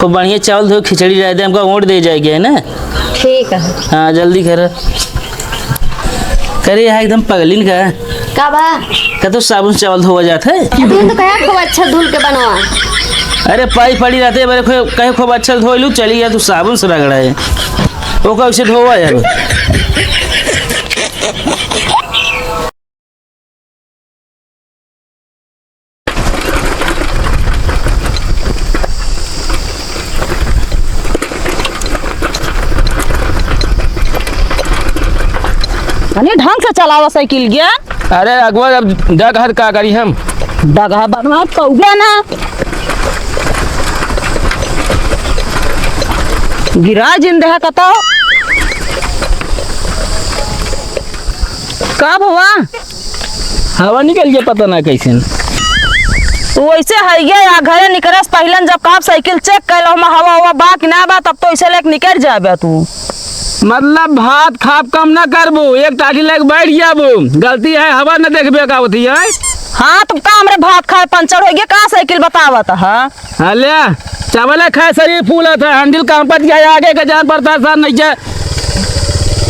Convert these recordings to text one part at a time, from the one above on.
खूब बढ़िया चावल धो खिचड़ी रह दे हमको वोट दे जाएगी है ना। ठीक है। हाँ जल्दी कर करे यहाँ एकदम पगलिन का बा का तो साबुन चावल धोवा जाता है। तुम तो कहा खूब अच्छा धुल के बनवा। अरे पाई पड़ी रहते मेरे कहे खूब अच्छा धो लू चली गया तू साबुन से रगड़ा है वो कैसे धोवा यार। ढंग से चलावा साइकिल गया। अरे अगवा अब डग का करी हम डगहा बनवा कौगे ना गिरा जिंदहा कतो कब हुआ हवा निकल गया पता ना कैसे तो वैसे है गया घरे निकलस पहलन जब कब साइकिल चेक कर लो हवा हवा बा कि ना बा तब तो ऐसे लेके निकल जाबे तू। मतलब भात खाप कम ना करबो एक टाटी लेके बैठ जाबो गलती है हवा न देखबे का होती है। हाँ तुम का हमरे भात खाए पंचर हो गया का साइकिल बतावत है। ले चावल खाए शरीर फूला था हैंडल काम पच गया आगे का जान पड़ता सर नहीं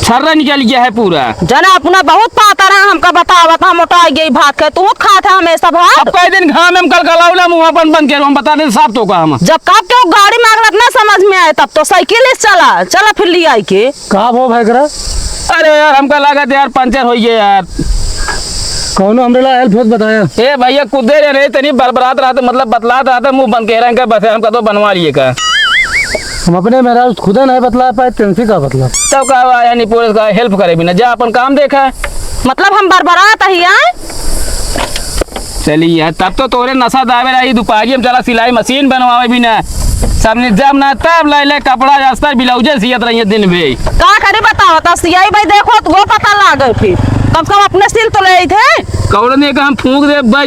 छर्रा निकल गया है पूरा जना अपना बहुत पाता रहा हमका बतावत हम मोटा गई भात खाए तू खा था हमेशा भात। अब कई दिन घाम में कल कलाउला मुंह अपन बंद कर हम बता दे साफ तो का हम जब कब के गाड़ी मांगलत ना समझ में आए तब तो साइकिल चला चला फिर लिया के का हो भाई करा। अरे यार हमका लागत यार पंचर हो गया यार कौनो हमरे ला हेल्प बताया। ए भैया कुदे रे तनी बरबरात रहा मतलब बतलात रहा था मुंह बंद कह रहे हैं बस हमका तो बनवा लिए का हम अपने मेरा खुदा नहीं बतला पाए तेंसी का बतला तब का आया नहीं पुलिस का हेल्प करे बिना जा अपन काम देखा है मतलब हम बरबरात ही आए। चलिए तब तो तोरे नशा दावे रही दोपहरी में चला सिलाई मशीन बनवावे भी ना सब निजाम ना तब ले ले कपड़ा अस्तर ब्लाउज सियत रही दिन में का करे बताओ तो सियाई भाई देखो तो वो पता लागे फिर कम से कम अपने सिल तो ले थे कौड़ ने का हम फूंक दे बर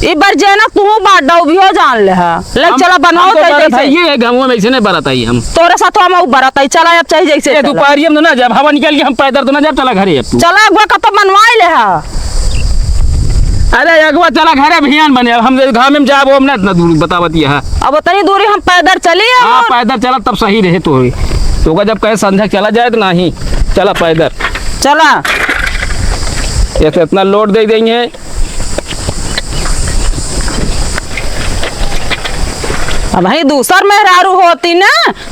ये बार जे ना तू बात डौ भी हो जान ले है ले चला बनाओ तो ये गांव में ऐसे नहीं बरात आई हम तोरे साथ हम बरात आई चला अब चाहिए जैसे दोपहरी में ना जब हवा निकल गई हम पैदल तो ना जब चला घरे चला अगवा कब बनवाई ले है। अरे अगवा चला घरे अभियान बने हम गाँव में जाब हम ना इतना दूर बतावत है अब इतनी दूरी हम पैदल चलिए हाँ पैदल चला तब सही रहे तो जब कहे संध्या चला जाए तो नहीं चला पैदल चला ऐसे इतना लोड दे देंगे। अब भाई दूसर मेहरारू होती ना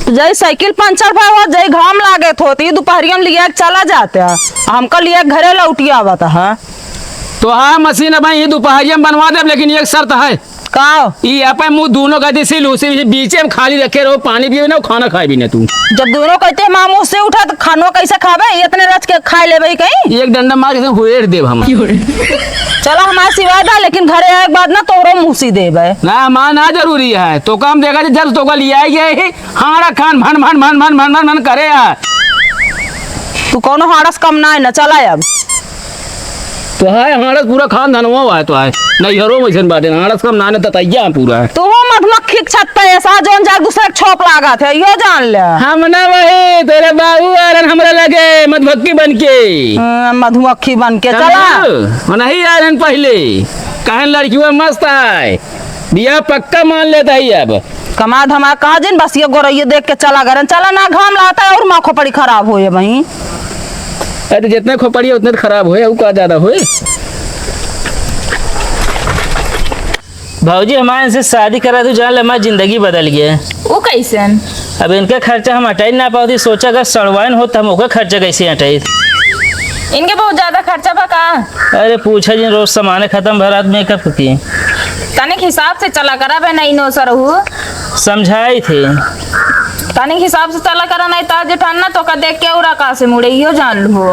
तो जय साइकिल पंचर भाई हो जय घाम लागत होती दोपहरिया में लिया चला जाते हैं हमका लिया घरे लौटी आवत है तो हाँ मशीन अब ये दोपहरिया में बनवा दे लेकिन एक शर्त है का ये अपन मुंह दोनों का दिसिल उसी बीच में खाली रखे रहो पानी पिए ना खाना खाए भी ना तू जब दोनों कहते मामू से उठा तो खानो कैसे खावे इतने रच के खा ले भाई कहीं एक डंडा मार के हुए देव हम चलो हमारे सिवाय था लेकिन घरे आए के बाद ना तोरो मुसी देवे ना मां ना जरूरी है तो काम देखा जब तो लिया गए हाड़ा खान भन भन भन भन भन भन करे यार तू कोनो हाड़स कम ना है ना चला अब तो है हाड़स पूरा खान धनवा है तो है नहीं हरो वैसे बात है हाड़स कम नाने ततैया पूरा है तू मधुमक्खी छत्ता ऐसा जोन जा दूसरे छोप लागा थे यो जान ले हम ना वही तेरे बाबू आरन हमरा लगे मधुमक्खी बन के मधुमक्खी बन के चला नहीं आरन पहले कहन लड़कियों मस्त है बिया पक्का मान लेता ही अब कमा धमा कहा जिन बस ये गोरैया देख के चला गरन चला ना घाम लाता है और माँ खोपड़ी खराब हो वही अरे जितने खोपड़ी उतने खराब हो का ज्यादा हो। भाजी हमारे से शादी करा तो जान ले हमारी जिंदगी बदल गया। वो कैसन अब इनका खर्चा हम हटाई ना पाती सोचा अगर सड़वाइन हो तो हम ओका खर्चा कैसे हटाई। इनके बहुत ज्यादा खर्चा बा का। अरे पूछा जिन रोज सामान खत्म भरात मेकअप की तनिक हिसाब से चला करा बे नहीं नो सरहू समझाई थे तनिक हिसाब से चला करा नहीं ताज जेठाना तो का देख के और आकाश से मुड़े यो जान लो।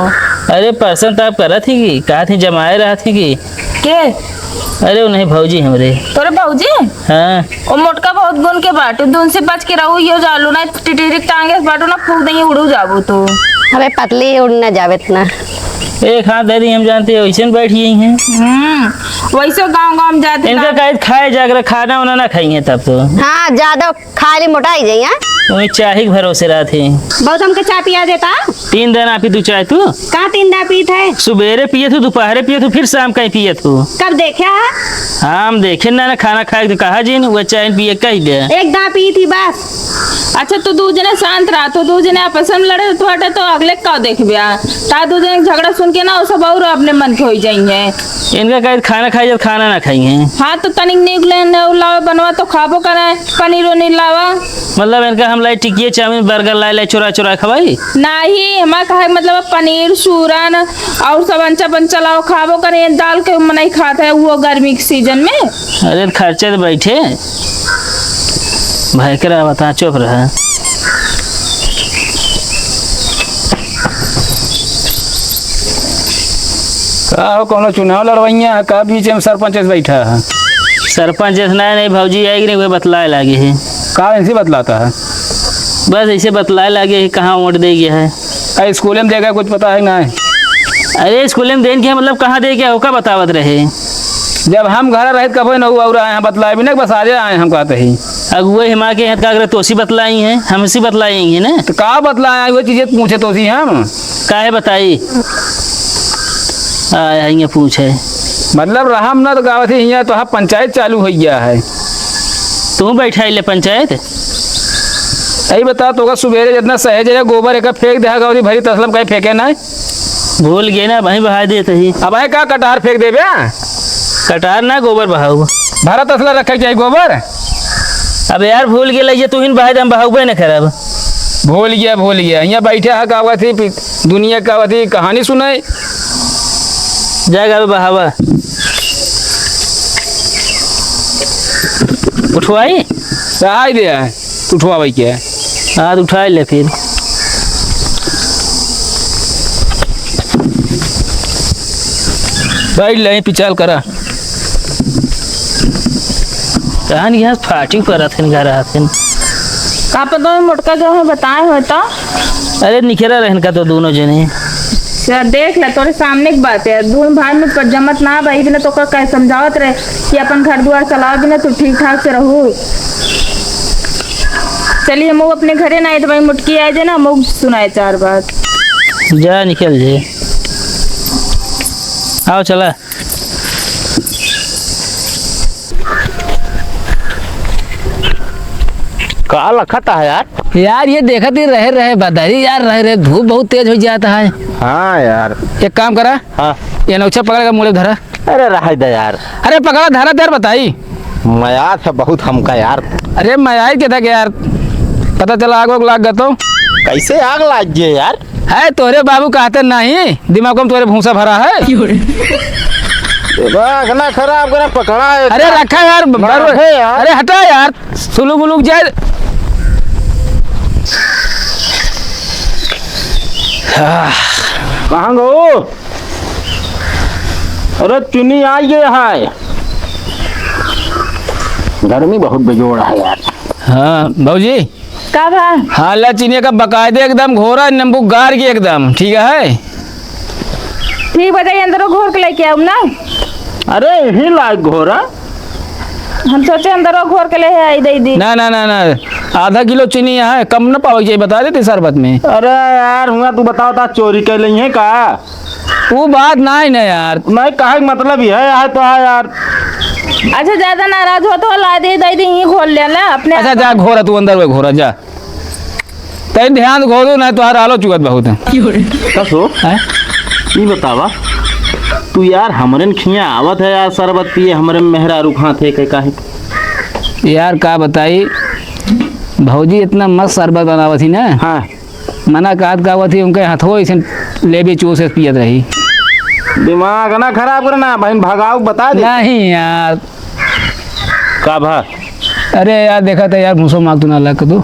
अरे पर्सन तो आप करा थी कि कहा थी जमाए रहा थी कि के अरे वो नहीं भौजी हमरे तोरे भौजी हाँ ओ मोटका बहुत गुण के बाटू दून से बच के रहू यो जालू ना टिटिरिक टांगे बाटू ना फूक देंगे उड़ू जाबू तो अबे पतली उड़ना जावे इतना एक हाथ दे दी हम जानते हैं वैसे बैठी ही हैं वैसे गांव जाते इनका कहे खाए जाकर खाना वाना ना खाई है तब तो हाँ ज्यादा खाली मोटा ही जाइए वही चाय के भरोसे रहा थे। बहुत हमके चाय पिया देता। 3 दिन आप तू चाय तू कहाँ 3 दिन पी थे? सुबेरे पिए तू, दोपहरे पिए तू, फिर शाम कहीं पिए तू। कब देखे है? हम देखे ना खाना खाए तो कहा जी वो चाय पिए कही दे। एक दाँ पी थी बस। अच्छा तो 2 जने शांत रहा तो 2 जने आपस में लड़े तो हटे तो अगले का देख बिया ता 2 जने झगड़ा सुन के ना वो सब और अपने मन के हो जाएंगे। इनका कहे खाना खाई जब खाना ना खाई हैं। हाँ तो तनिक निकले लावा बनवा तो खाबो करे पनीर उनीर लावा। मतलब इनका हम लाई टिकिए चाउमीन बर्गर लाई चोरा चोरा खवाई नहीं हमारा कहे मतलब पनीर सूरन और सब अंचा पंचा लाओ खाबो करे दाल के मन नहीं खाता है वो गर्मी के सीजन में। अरे खर्चे तो बैठे भाई करा बता चुप रहा। का कोनो चुनाव लड़वैया का बीच में सरपंच बैठा है? सरपंच जैसे नहीं भौजी आएगी नहीं वही बतलाए लागे है। का ऐसे बतलाता है? बस ऐसे बतलाए लागे है कहाँ वोट दे गया है। स्कूल में देगा कुछ पता है ना? अरे स्कूल में देन के मतलब कहाँ दे गया होका बतावत रहे। जब हम घर रहे कभी न हुआ और आए हैं बतलाए भी नहीं, बस आज आए हम कहते ही अगुए हिमा के हाथ का तोसी बतलाई हैं हमसे बतलाएंगे ना। तो का बतलाए वो चीजें पूछे तो सी हम काहे बताई आएंगे पूछे मतलब रहम ना तो गावत ही यहाँ तो हाँ पंचायत चालू हो गया है। तू बैठा ले पंचायत यही बता तो सुबेरे जितना सहज है गोबर एक फेंक दे गावती भरी तसलम कहीं फेंके ना भूल गए ना वहीं बहा देते ही। अब है का कटार फेंक देवे कटार ना गोबर बहाऊ भरा तसला रखे चाहिए गोबर। अब यार भूल गए लगे तू बहा दे हम बहाऊ ना खराब भूल गया यहाँ बैठे है गावत ही दुनिया का थी कहानी सुनाई जाएगा बहावा उठवाई सहाय दे है उठवा भाई क्या हाँ तो उठा ले फिर बैठ ले पिचाल करा कहान यहाँ फाटी पर घर आते का पता मोटका जो है बताए हो तो। अरे निखेरा रहन का तो दोनों जने यार देख ले तोरे सामने की बात है धूम भाई में पर जमत ना भाई भी ना तो कह समझावत रहे कि अपन घर द्वार चलाओ भी ना तो ठीक ठाक से रहो। चलिए हम अपने घरे ना आए तो भाई मुटकी आए जे ना हम सुनाए 4 बात। जा निकल जे आओ चला का लखता है यार। यार ये देखा थी रहे बदारी यार रहे धूप बहुत तेज हो जाता है। हाँ यार एक काम करा हाँ ये नौछा पकड़ का मुड़े धरा। अरे रह दे यार। अरे पकड़ा धरा देर बताई मया था बहुत हमका यार। अरे मैं आई क्या था कि यार पता चला आग लाग गया तो कैसे आग लग गई यार। है तोरे बाबू कहते नहीं दिमाग में तोरे भूसा भरा है। दिमाग ना खराब करा पकड़ा है। अरे रखा यार है यार। अरे हटा यार सुलूक उलूक जाए। कहाँ गो। अरे चुनी आई गए है। गर्मी बहुत बेजोड़ है यार। हाँ भाजी का भा हाँ ला चीनी का बकायदे एकदम घोरा नींबू गार की एकदम ठीक है। ठीक बताइए अंदर घोर के लेके आऊँ ना। अरे यही लायक घोरा हम सोचे अंदर घोर के ले आई दे दी। ना ना ना ना आधा किलो चीनी यहाँ है कम न पाओ बता देते शरबत में। अरे यार हुआ तू बताओ ता चोरी कर ली है का। वो बात ना ही ना यार नहीं कहा मतलब ही है तो है यार। अच्छा ज्यादा नाराज हो तो ला दे दी ये खोल लेना अपने। अच्छा जा घोरा तू अंदर वो घोरा जा तैन ध्यान घो दो ना तुहार आलो चुकत बहुत है। कसो हैं? ये बतावा तू यार हमरन खिया आवत है यार शरबत पिए हमरे मेहरा रुखा थे के काहे। यार का बताई भौजी इतना मस्त शरबत बनावत थी ना। हाँ मना काट का थी उनके हाथों ऐसे लेबे चो से पियत रही। दिमाग ना खराब करना बहन भगाओ बता दे। नहीं यार का भा अरे यार देखा था यार मुसो मांग तू ना लग तू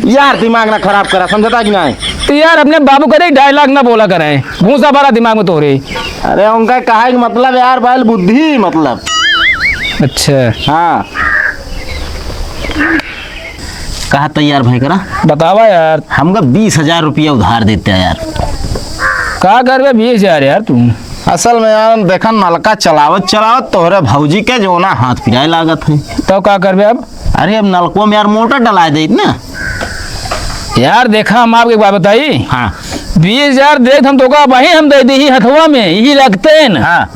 यार दिमाग ना खराब करा समझता कि नहीं। तो यार अपने बाबू करे डायलॉग ना बोला करे भूसा भरा दिमाग में तोरे। अरे उनका कहा कि मतलब यार बैल बुद्धि मतलब। अच्छा हाँ कहा तैयार भाई करा बतावा यार हमका 20,000 रुपया उधार देते हैं यार। का करबे 20,000 यार तू। असल में यार देखा नलका चलावत तोहरे भौजी के जो ना हाथ पिराए लागत है। तो का करबे अब। अरे अब नलकों में यार मोटर डला दे ना यार देखा, हम आपको एक बात बताई। हाँ 20,000 देख हम तो का वही हम दे दी हथवा में यही लगते हैं ना। हाँ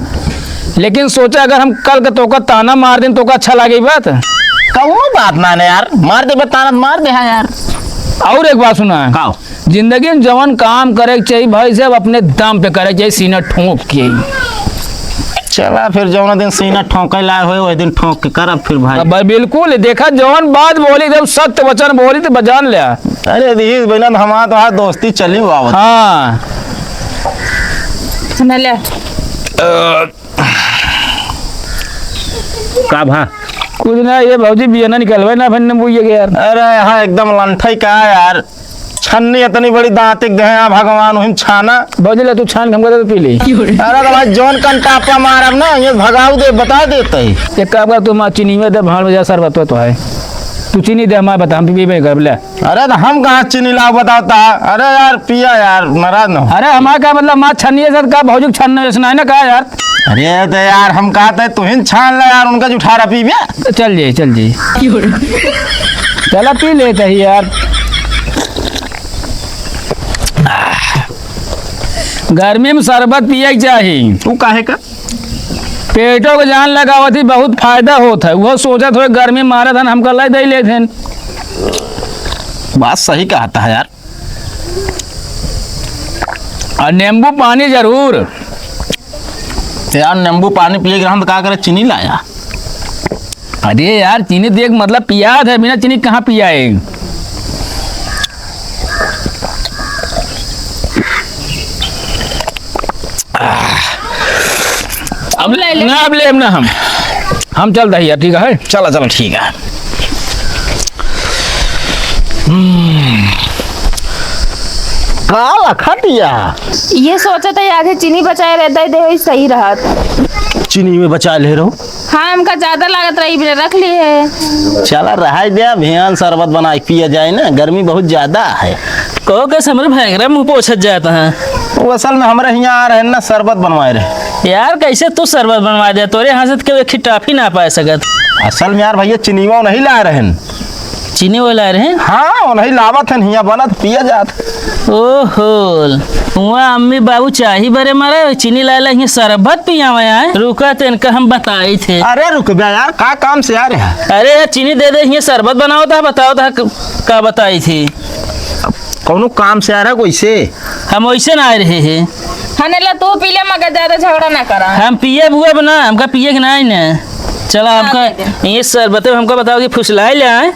लेकिन सोचा अगर हम कल का तो का ताना मार दें तो का अच्छा लगे बात। कौनो बात ना ने यार, मार दे बताना, मार दे। हाँ यार और एक बात सुना, काओ जिंदगी में जवन काम करे के चाहिए भाई साहब अपने दम पे करे के चाहिए, सीना ठोक के। चला फिर जौन दिन सीना ठोके लाए हुए वही दिन ठोक के करब फिर भाई। अब बिल्कुल देखा जवन बात बोली जब सत्य वचन बोली तो बजान लिया। अरे दी बिना हमारा तो आज दोस्ती चली हुआ आवत। हाँ सुन ले का भा कुछ ना, ये भौजी बियाना निकलवे ना फिर नंबूये के यार। अरे यहाँ एकदम लंठई का है यार, छन्नी इतनी बड़ी दांतिक दे भगवान वही छाना। भौजी ले तू छान हमको तो पी ली। अरे तो भाई जौन कन टापा मारब ना ये भगाऊ दे बता देते ही। एक काम कर, तू चीनी में दे भाड़ में जा शरबत तो है, तू चीनी दे हमारे बता हम पी कर ले। अरे तो हम कहाँ चीनी लाओ बताता। अरे यार पिया यार, नाराज न हो। अरे हमारा क्या मतलब माँ छन्नी सर का भौजी छन्नी सुना है ना कहा यार। अरे तो यार हम कहते तू ही छान ले यार, उनका जुठारा पी बे। तो चल जी चला पी लेते ही यार। गर्मी में शरबत पिए के चाहिए। तू काहे का पेटों को जान लगावत ही बहुत फायदा होता है। वो सोचा थोड़े गर्मी मारे था हमको लाई दे ले थे। बात सही कहता है यार। और नींबू पानी जरूर। यार नींबू पानी पिए के हम तो का करे चीनी लाया। अरे यार चीनी देख मतलब पिया है, बिना चीनी कहाँ पिया है। अब ले ना हम चल रही है। ठीक है चलो चलो ठीक है। काला खटिया ये सोचा था आगे चीनी बचाए रहता है दे सही रहा। चीनी में बचा ले रहो। हाँ हमका ज्यादा लागत रही बिना रख ली है। चला रहा दिया भियान शरबत बना के पिया जाए ना, गर्मी बहुत ज्यादा है। कहो कैसे हमारे भैंगरा मुंह पोछत जाता है वो असल में हमारे यहाँ आ रहे हैं ना शरबत बनवाए रहे। यार। कैसे तू शरबत बनवा दे, तोरे यहाँ से तो एक टाफी ना पाए सकत। असल में यार भैया चीनी वो नहीं ला रहे हैं। चीनी वो ला रहे हैं। हाँ वो नहीं लावत है, यहाँ बना तो पिया जात। ओहो वहाँ अम्मी बाबू चाही बरे मारे चीनी लाला यहाँ शरबत पियावा है। रुका तो इनका हम बताए थे। अरे रुक गया यार, का काम से आ रहे हैं। अरे यार चीनी दे दे यहाँ शरबत बनाओ था, बताओ था का बताई थी। कौनो काम से आ रहा है कोई से। हम वैसे ना आ रहे हैं। हने ला तू पी ले मगर ज्यादा झगड़ा ना करा। हम पिए बुआ बना, हमका पिए के ना ना। चला हमका ये शरबत हमको बताओ कि फुसलाए ले आए।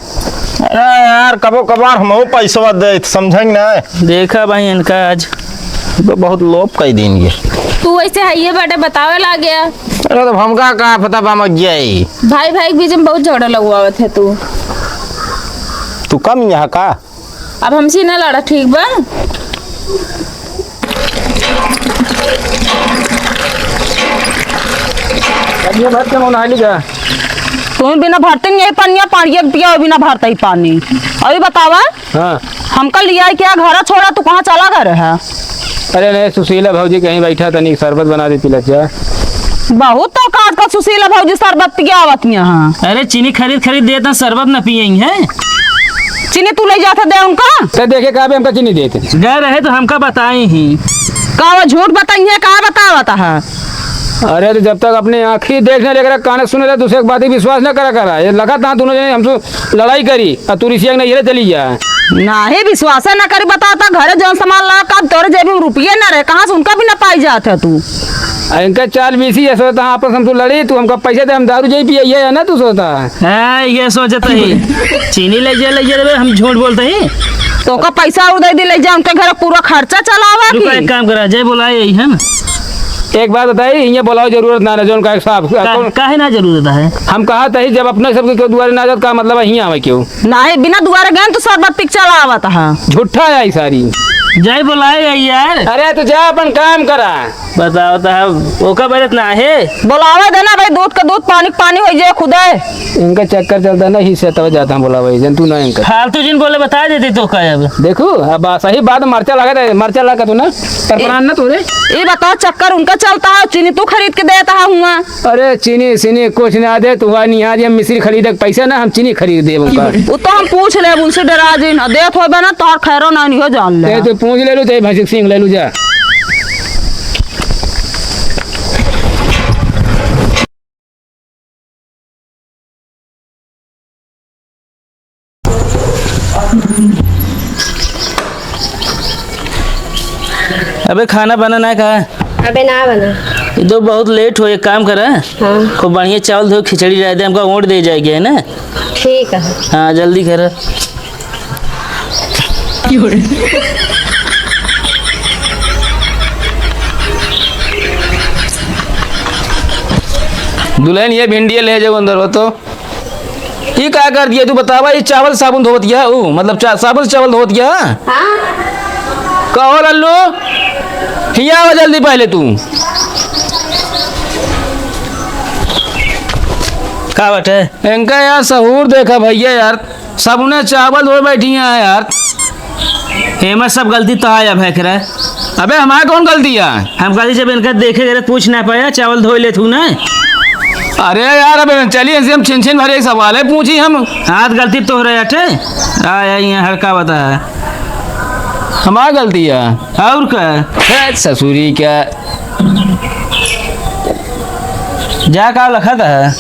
अरे यार कबो कबार हम पैसा दे समझेंगे ना। देखा भाई इनका आज तो बहुत लोभ कई दिन ये। तू ऐसे है ये बेटा बतावे ला गया। अरे तो हमका का पता बा मग गई। भाई भाई के बीच में बहुत झगड़ा लगवा थे तू। तू कम यहाँ का अब हमसे ना लड़ा ठीक बा। तुम बिना भरते नहीं पनिया पानी पिया बिना भरते ही पानी। अभी बतावा हाँ। हमका लिया है क्या घर छोड़ा तू कहाँ चला गए है। अरे नहीं सुशीला भौजी कहीं बैठा था नहीं शरबत बना दे पिला जा। बहुत तो काट का सुशीला भौजी शरबत पिया आवत यहाँ। अरे चीनी खरीद देता शरबत न पियेंगे है। चीनी तू ले जाता दे उनका। तो देखे कहा हमका चीनी देते गए रहे तो हमका बताए ही। का वो झूठ बताइए कहाँ बतावता है। अरे तो जब तक अपने आँखी देखने लेकर कान सुने रहे दूसरे बात ही विश्वास न करा ये लगा था दोनों जने हमसे लड़ाई करी और तू ऋषि नहीं ये चली जा। नहीं विश्वास न करी बताता घर जौन सामान ला का तोरे जेब में रुपये न रहे कहाँ से उनका भी न पाई जाते तू। इनका चाल बीसी ऐसा होता है आपस हम तू लड़ी तू हमका पैसे दे हम दारू जाई पिए है ना तू सोचता है ये सोचता ही चीनी ले जा हम झूठ बोलते ही। तो का पैसा और दे ले जा उनके घर पूरा खर्चा चलावा रुको एक काम करा जय बोला यही है ना। एक बात बताई ये बोलाओ जरूरत ना जोन का साहब काहे ना जरूरत है। हम कहा था जब अपने सबके क्यों दुआरे ना जात का मतलब यहीं आवे क्यों नहीं बिना दुआरे गए तो शरबत पिक चलावत है। झूठा है सारी। जाई बुलाए यार। अरे तू जा अपन काम करा। बताओ तो ओका बरत ना है। बुलावे देना भाई, दूध का दूध, पानी का पानी हो जाए खुदा इनका चक्कर चलता है ना, ही से तब जाता हूँ बोला भाई जन तू ना इनका फालतू जिन बोले बता देती तो का अब देखो अब सही बात मर्चा लगा था, मर्चा लगा तू ना परपरान ना तू रे। ये बताओ चक्कर उनका चलता है, चीनी तू खरीद के देता है हुआ। अरे चीनी सीनी कुछ ना दे तू नहीं, आज हम मिश्री खरीदे पैसा ना हम चीनी खरीद दे उनका। वो तो हम पूछ ले उनसे, डरा जी ना देत हो ना तोर खैरो ना नहीं हो जान ले। तू पूछ ले लू चाहे भैंसिक सिंह ले लू जा। अबे खाना बनाना का अबे ना बना। ये तो बहुत लेट हो, एक काम कर हाँ खूब बढ़िया चावल धो खिचड़ी रह दे, हमको ओट दे जाएगी है ना। ठीक है। हाँ जल्दी कर। दुल्हन ये भिंडी ले जाओ अंदर हो तो ये क्या कर दिया तू बतावा। ये चावल साबुन धो दिया मतलब साबुन से चावल धो दिया। हाँ कहो लल्लू हिया आवा जल्दी पहले तू। का बटे इनका यार सहूर देखा भैया यार, सबने चावल धो बैठी हैं यार। हेमा सब गलती तो आया भैख रहा है। अबे हमारा कौन गलती है? हम गलती जब इनका देखे गए पूछ ना पाया, चावल धो ले तू ना। अरे यार अब चलिए हम छिन छिन भरे सवाल है पूछी हम। हाथ गलती तो हो रहा है आया यहाँ हल्का बता है हमारा गलती है और क्या ससुरी क्या जा का लखा था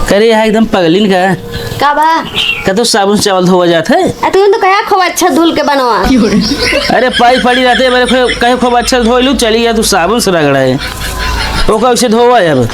करे यहाँ एकदम पगलिन का बा? का तो साबुन चावल धोआ जाता है। तू तो कहा खूब अच्छा धुल के बनवा। अरे पाई पड़ी रहते है मेरे कहे खूब अच्छा धो लू, चली गया तू साबुन से रगड़ा है वो कैसे धोवा अब।